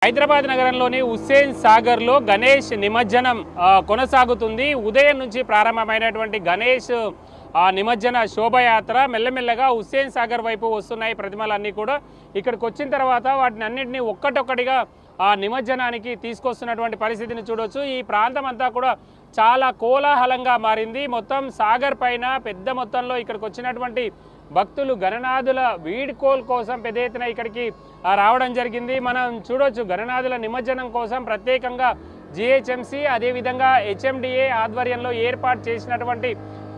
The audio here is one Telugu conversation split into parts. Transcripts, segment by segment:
హైదరాబాద్ నగరంలోని హుస్సేన్ సాగర్లో గణేష్ నిమజ్జనం కొనసాగుతుంది. ఉదయం నుంచి ప్రారంభమైనటువంటి గణేష్ నిమజ్జన శోభయాత్ర మెల్లమెల్లగా హుస్సేన్ సాగర్ వైపు వస్తున్నాయి. ప్రతిమలన్నీ కూడా ఇక్కడికి వచ్చిన తర్వాత వాటిని అన్నింటినీ ఒక్కటొక్కటిగా నిమజ్జనానికి తీసుకొస్తున్నటువంటి పరిస్థితిని చూడవచ్చు. ఈ ప్రాంతం అంతా కూడా చాలా కోలాహలంగా మారింది. మొత్తం సాగర్ పైన పెద్ద మొత్తంలో ఇక్కడికి వచ్చినటువంటి భక్తులు గణనాథుల వీడ్కోల్ కోసం పెద్ద ఎత్తున ఇక్కడికి రావడం జరిగింది. మనం చూడొచ్చు గణనాథుల నిమజ్జనం కోసం ప్రత్యేకంగా జిహెచ్ఎంసి అదేవిధంగా హెచ్ఎండిఏ ఆధ్వర్యంలో ఏర్పాటు చేసినటువంటి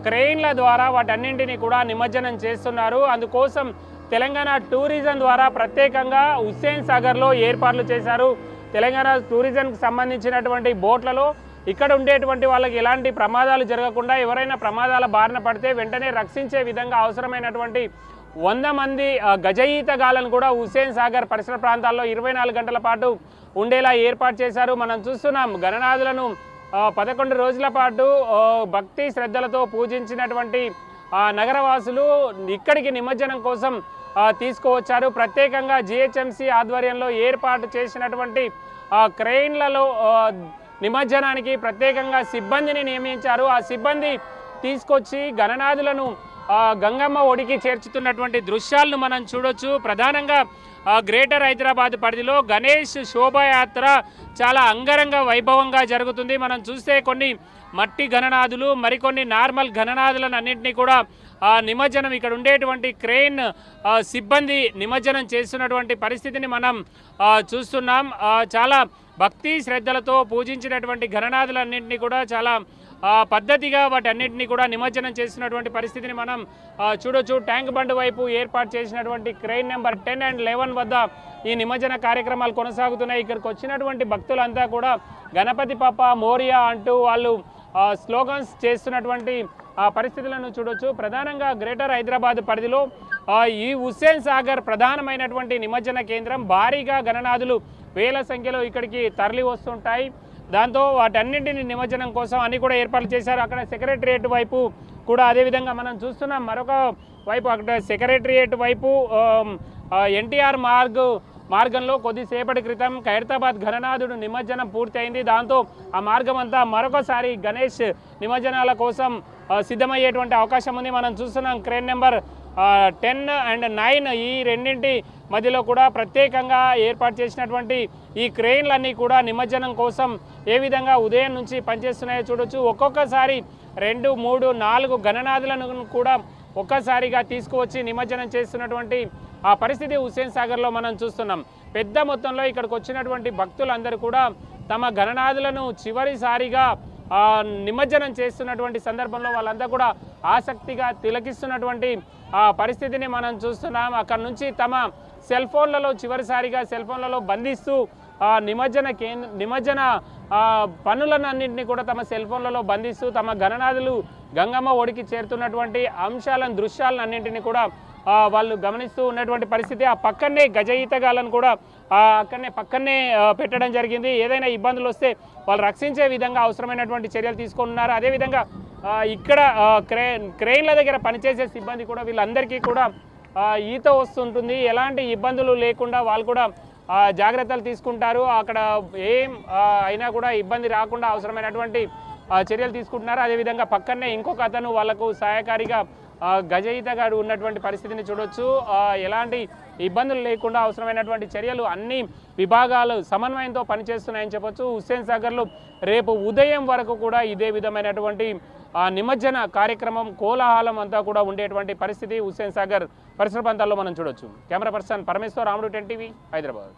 క్రెయిన్ల ద్వారా వాటన్నింటినీ కూడా నిమజ్జనం చేస్తున్నారు. అందుకోసం తెలంగాణ టూరిజం ద్వారా ప్రత్యేకంగా హుస్సేన్ సాగర్లో ఏర్పాట్లు చేశారు. తెలంగాణ టూరిజంకి సంబంధించినటువంటి బోట్లలో ఇక్కడ ఉండేటువంటి వాళ్ళకి ఎలాంటి ప్రమాదాలు జరగకుండా ఎవరైనా ప్రమాదాల బారిన పడితే వెంటనే రక్షించే విధంగా అవసరమైనటువంటి 100 మంది గజ ఈతగాళ్ళను కూడా హుస్సేన్ సాగర్ పరిసర ప్రాంతాల్లో 24 గంటల పాటు ఉండేలా ఏర్పాటు చేశారు. మనం చూస్తున్నాం గణనాథులను 11 రోజుల పాటు భక్తి శ్రద్ధలతో పూజించినటువంటి నగరవాసులు ఇక్కడికి నిమజ్జనం కోసం తీసుకువచ్చారు. ప్రత్యేకంగా జిహెచ్ఎంసి ఆధ్వర్యంలో ఏర్పాటు చేసినటువంటి క్రెయిన్లలో నిమజ్జనానికి ప్రత్యేకంగా సిబ్బందిని నియమించారు. ఆ సిబ్బంది తీసుకొచ్చి గణనాథులను గంగమ్మ ఒడికి చేర్చుతున్నటువంటి దృశ్యాలను మనం చూడొచ్చు. ప్రధానంగా గ్రేటర్ హైదరాబాద్ పరిధిలో గణేష్ శోభయాత్ర చాలా అంగరంగ వైభవంగా జరుగుతుంది. మనం చూస్తే కొన్ని మట్టి గణనాథులు మరికొన్ని నార్మల్ గణనాథులను అన్నింటినీ కూడా నిమజ్జనం ఇక్కడ ఉండేటువంటి క్రెయిన్ సిబ్బంది నిమజ్జనం చేస్తున్నటువంటి పరిస్థితిని మనం చూస్తున్నాం. చాలా భక్తి శ్రద్ధలతో పూజించినటువంటి గణనాథులన్నింటినీ కూడా చాలా పద్ధతిగా వాటన్నింటినీ కూడా నిమజ్జనం చేస్తున్నటువంటి పరిస్థితిని మనం చూడొచ్చు. ట్యాంక్ బండ్ వైపు ఏర్పాటు చేసినటువంటి క్రెయిన్ నెంబర్ 10 and 11 వద్ద ఈ నిమజ్జన కార్యక్రమాలు కొనసాగుతున్నాయి. ఇక్కడికి వచ్చినటువంటి భక్తులంతా కూడా గణపతి పప్ప మోరియా అంటూ వాళ్ళు స్లోగన్స్ చేస్తున్నటువంటి పరిస్థితులను చూడొచ్చు. ప్రధానంగా గ్రేటర్ హైదరాబాద్ పరిధిలో ఈ హుస్సేన్ సాగర్ ప్రధానమైనటువంటి నిమజ్జన కేంద్రం. భారీగా గణనాథులు వేల సంఖ్యలో ఇక్కడికి తరలి వస్తుంటాయి. దాంతో వాటన్నింటిని నిమజ్జనం కోసం అన్ని కూడా ఏర్పాట్లు చేశారు. అక్కడ సెక్రటరియట్ వైపు కూడా అదేవిధంగా మనం చూస్తున్నాం. మరొక వైపు అక్కడ సెక్రటరియట్ వైపు ఎన్టీఆర్ మార్గంలో కొద్దిసేపటి క్రితం ఖైరతాబాద్ గణనాథుడు నిమజ్జనం పూర్తయింది. దాంతో ఆ మార్గం అంతా మరొకసారి గణేష్ నిమజ్జనాల కోసం సిద్ధమయ్యేటువంటి అవకాశం ఉంది. మనం చూస్తున్నాం క్రెయిన్ నెంబర్ 10 and 9 ఈ రెండింటి మధ్యలో కూడా ప్రత్యేకంగా ఏర్పాటు చేసినటువంటి ఈ క్రెయిన్లన్నీ కూడా నిమజ్జనం కోసం ఏ విధంగా ఉదయం నుంచి పనిచేస్తున్నాయో చూడొచ్చు. ఒక్కొక్కసారి 2, 3, 4 గణనాథులను కూడా ఒక్కసారిగా తీసుకువచ్చి నిమజ్జనం చేస్తున్నటువంటి ఆ పరిస్థితి హుస్సేన్ సాగర్లో మనం చూస్తున్నాం. పెద్ద మొత్తంలో ఇక్కడికి వచ్చినటువంటి భక్తులందరూ కూడా తమ గణనాథులను చివరిసారిగా నిమజ్జనం చేస్తున్నటువంటి సందర్భంలో వాళ్ళంతా కూడా ఆసక్తిగా తిలకిస్తున్నటువంటి పరిస్థితిని మనం చూస్తున్నాం. అక్కడ నుంచి తమ సెల్ ఫోన్లలో చివరిసారిగా సెల్ ఫోన్లలో బంధిస్తూ నిమజ్జన పనులన్నింటినీ కూడా తమ సెల్ ఫోన్లలో బంధిస్తూ తమ గణనాథులు గంగమ్మ ఒడికి చేరుతున్నటువంటి అంశాలను దృశ్యాలన్నింటినీ కూడా వాళ్ళు గమనిస్తూ ఉన్నటువంటి పరిస్థితి. ఆ పక్కనే గజ ఈతగాళ్ళను కూడా పక్కనే పెట్టడం జరిగింది. ఏదైనా ఇబ్బందులు వస్తే వాళ్ళు రక్షించే విధంగా అవసరమైనటువంటి చర్యలు తీసుకున్నారు. అదేవిధంగా ఇక్కడ క్రెయిన్ల దగ్గర పనిచేసే సిబ్బంది కూడా వీళ్ళందరికీ కూడా ఈత వస్తుంటుంది. ఎలాంటి ఇబ్బందులు లేకుండా వాళ్ళు కూడా జాగ్రత్తలు తీసుకుంటారు. అక్కడ ఏం అయినా కూడా ఇబ్బంది రాకుండా అవసరమైనటువంటి చర్యలు తీసుకుంటున్నారు. అదేవిధంగా పక్కనే ఇంకొక అతను వాళ్లకు సహాయకారిగా గజ ఈతగాడు ఉన్నటువంటి పరిస్థితిని చూడొచ్చు. ఎలాంటి ఇబ్బందులు లేకుండా అవసరమైనటువంటి చర్యలు అన్ని విభాగాలు సమన్వయంతో పనిచేస్తున్నాయని చెప్పొచ్చు. హుస్సేన్ సాగర్లో రేపు ఉదయం వరకు కూడా ఇదే విధమైనటువంటి నిమజ్జన కార్యక్రమం కోలాహలం అంతా కూడా ఉండేటువంటి పరిస్థితి హుస్సేన్ సాగర్ పరిసర ప్రాంతాల్లో మనం చూడొచ్చు. కెమెరా పర్సన్ పరమేశ్వర్, రాముడు, 10 TV, హైదరాబాద్.